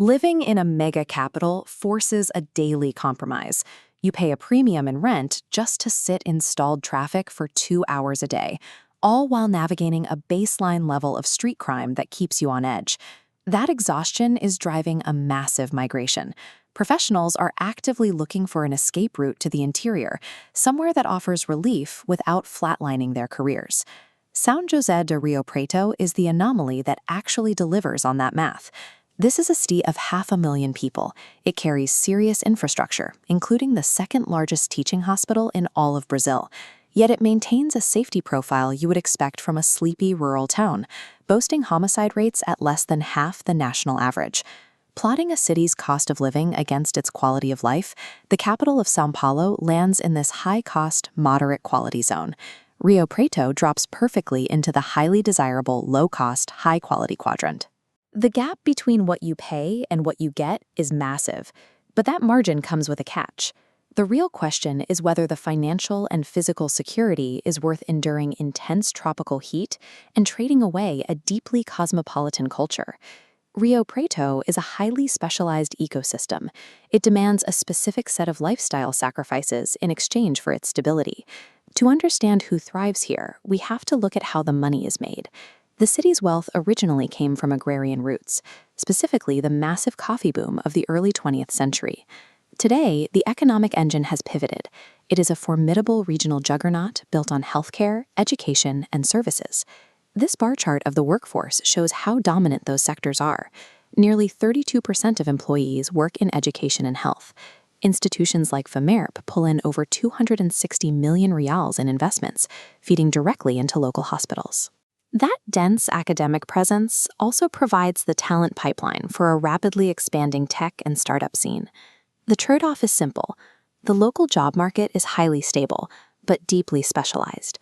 Living in a mega capital forces a daily compromise. You pay a premium in rent just to sit in stalled traffic for 2 hours a day, all while navigating a baseline level of street crime that keeps you on edge. That exhaustion is driving a massive migration. Professionals are actively looking for an escape route to the interior, somewhere that offers relief without flatlining their careers. São José de Rio Preto is the anomaly that actually delivers on that math. This is a city of 500,000 people. It carries serious infrastructure, including the second-largest teaching hospital in all of Brazil. Yet it maintains a safety profile you would expect from a sleepy rural town, boasting homicide rates at less than half the national average. Plotting a city's cost of living against its quality of life, the capital of São Paulo lands in this high-cost, moderate-quality zone. Rio Preto drops perfectly into the highly desirable, low-cost, high-quality quadrant. The gap between what you pay and what you get is massive, but that margin comes with a catch. The real question is whether the financial and physical security is worth enduring intense tropical heat and trading away a deeply cosmopolitan culture. Rio Preto is a highly specialized ecosystem. It demands a specific set of lifestyle sacrifices in exchange for its stability. To understand who thrives here, we have to look at how the money is made. The city's wealth originally came from agrarian roots, specifically the massive coffee boom of the early 20th century. Today, the economic engine has pivoted. It is a formidable regional juggernaut built on healthcare, education, and services. This bar chart of the workforce shows how dominant those sectors are. Nearly 32% of employees work in education and health. Institutions like FAMERP pull in over 260 million reals in investments, feeding directly into local hospitals. That dense academic presence also provides the talent pipeline for a rapidly expanding tech and startup scene. The trade-off is simple. The local job market is highly stable, but deeply specialized.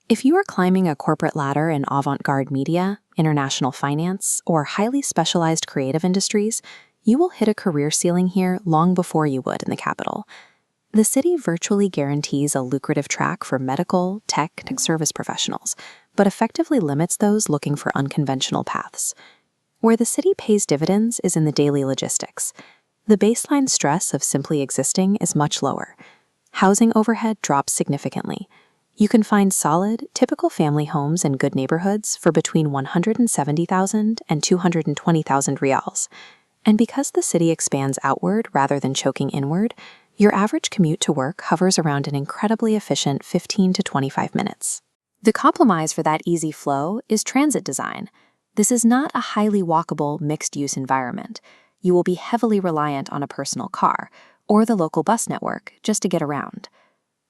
If you are climbing a corporate ladder in avant-garde media, international finance, or highly specialized creative industries, you will hit a career ceiling here long before you would in the capital. The city virtually guarantees a lucrative track for medical, tech, and service professionals, but effectively limits those looking for unconventional paths. Where the city pays dividends is in the daily logistics. The baseline stress of simply existing is much lower. Housing overhead drops significantly. You can find solid, typical family homes in good neighborhoods for between 170,000 and 220,000 reals. And because the city expands outward rather than choking inward, your average commute to work hovers around an incredibly efficient 15 to 25 minutes. The compromise for that easy flow is transit design. This is not a highly walkable, mixed-use environment. You will be heavily reliant on a personal car or the local bus network just to get around.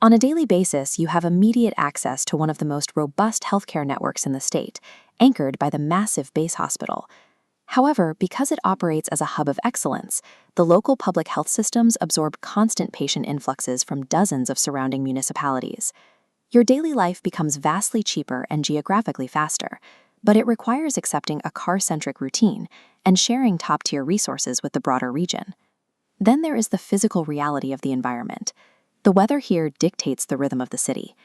On a daily basis, you have immediate access to one of the most robust healthcare networks in the state, anchored by the massive base hospital. However, because it operates as a hub of excellence, the local public health systems absorb constant patient influxes from dozens of surrounding municipalities. Your daily life becomes vastly cheaper and geographically faster, but it requires accepting a car-centric routine and sharing top-tier resources with the broader region. Then there is the physical reality of the environment. The weather here dictates the rhythm of the city.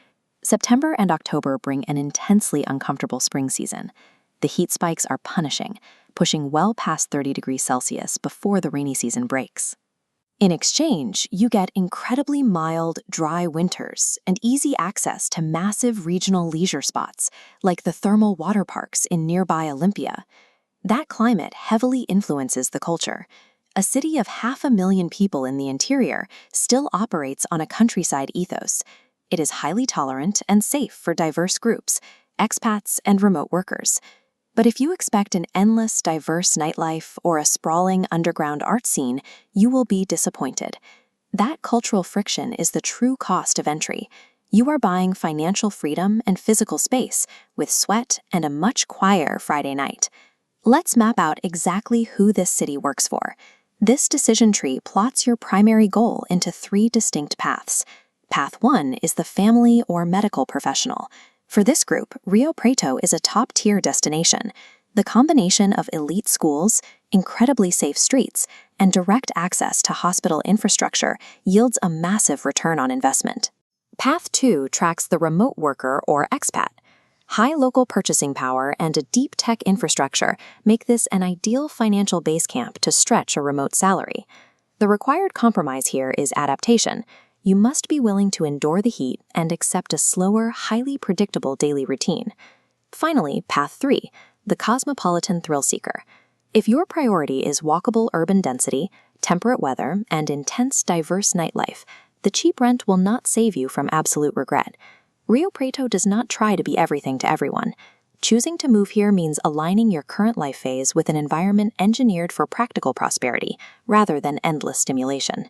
September and October bring an intensely uncomfortable spring season. The heat spikes are punishing, pushing well past 30 degrees Celsius before the rainy season breaks. In exchange, you get incredibly mild, dry winters and easy access to massive regional leisure spots, like the thermal water parks in nearby Olympia. That climate heavily influences the culture. A city of 500,000 people in the interior still operates on a countryside ethos. It is highly tolerant and safe for diverse groups, expats and remote workers. But if you expect an endless, diverse nightlife or a sprawling underground art scene, you will be disappointed. That cultural friction is the true cost of entry. You are buying financial freedom and physical space with sweat and a much quieter Friday night. Let's map out exactly who this city works for. This decision tree plots your primary goal into 3 distinct paths. Path 1 is the family or medical professional. For this group, Rio Preto is a top-tier destination. The combination of elite schools, incredibly safe streets, and direct access to hospital infrastructure yields a massive return on investment. Path 2 tracks the remote worker or expat. High local purchasing power and a deep tech infrastructure make this an ideal financial base camp to stretch a remote salary. The required compromise here is adaptation. You must be willing to endure the heat and accept a slower, highly predictable daily routine. Finally, Path 3, the cosmopolitan thrill seeker. If your priority is walkable urban density, temperate weather, and intense, diverse nightlife, the cheap rent will not save you from absolute regret. Rio Preto does not try to be everything to everyone. Choosing to move here means aligning your current life phase with an environment engineered for practical prosperity, rather than endless stimulation.